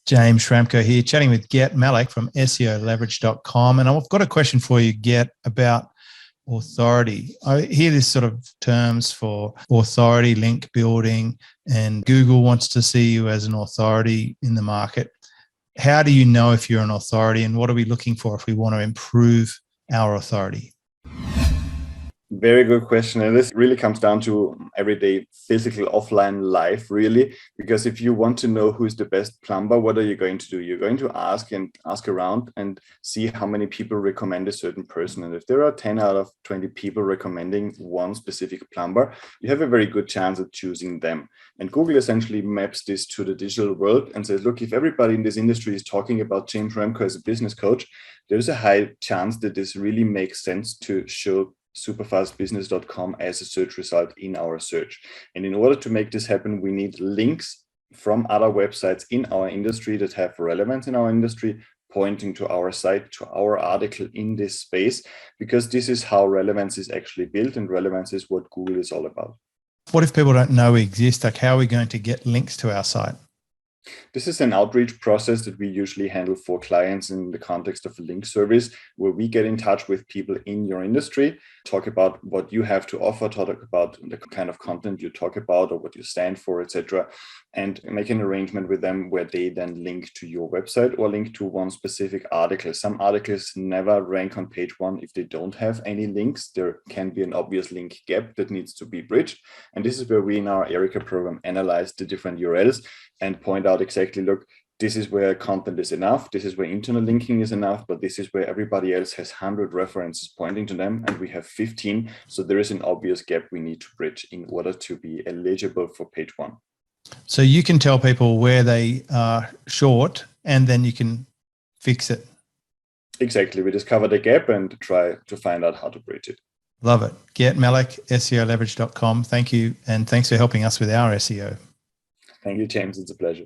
James Schramko here, chatting with Gert from SEOleverage.com. And I've got a question for you, Gert, about authority. I hear this sort of terms for authority, link building, and Google wants to see you as an authority in the market. How do you know if you're an authority, and what are we looking for if we want to improve our authority? Very good question. And this really comes down to everyday physical offline life, really, because if you want to know who's the best plumber, what are you going to do? You're going to ask around and see how many people recommend a certain person. And if there are 10 out of 20 people recommending one specific plumber, you have a very good chance of choosing them. And Google essentially maps this to the digital world and says, look, if everybody in this industry is talking about James Schramko as a business coach, there's a high chance that this really makes sense to show superfastbusiness.com as a search result in our search. And in order to make this happen, we need links from other websites in our industry that have relevance in our industry, pointing to our site, to our article in this space, because this is how relevance is actually built, and relevance is what Google is all about. What if people don't know we exist? Like, how are we going to get links to our site? This is an outreach process that we usually handle for clients in the context of a link service, where we get in touch with people in your industry, talk about what you have to offer, talk about the kind of content you talk about or what you stand for, etc., and make an arrangement with them where they then link to your website or link to one specific article. Some articles never rank on page one if they don't have any links. There can be an obvious link gap that needs to be bridged. And this is where we in our Erica program analyze the different URLs and point out exactly, look, this is where content is enough, this is where internal linking is enough, but this is where everybody else has 100 references pointing to them, and we have 15. So there is an obvious gap we need to bridge in order to be eligible for page one. So you can tell people where they are short, and then you can fix it. Exactly. We discover the gap and try to find out how to bridge it. Love it. Gert SEOleverage.com. Thank you. And thanks for helping us with our SEO. Thank you, James. It's a pleasure.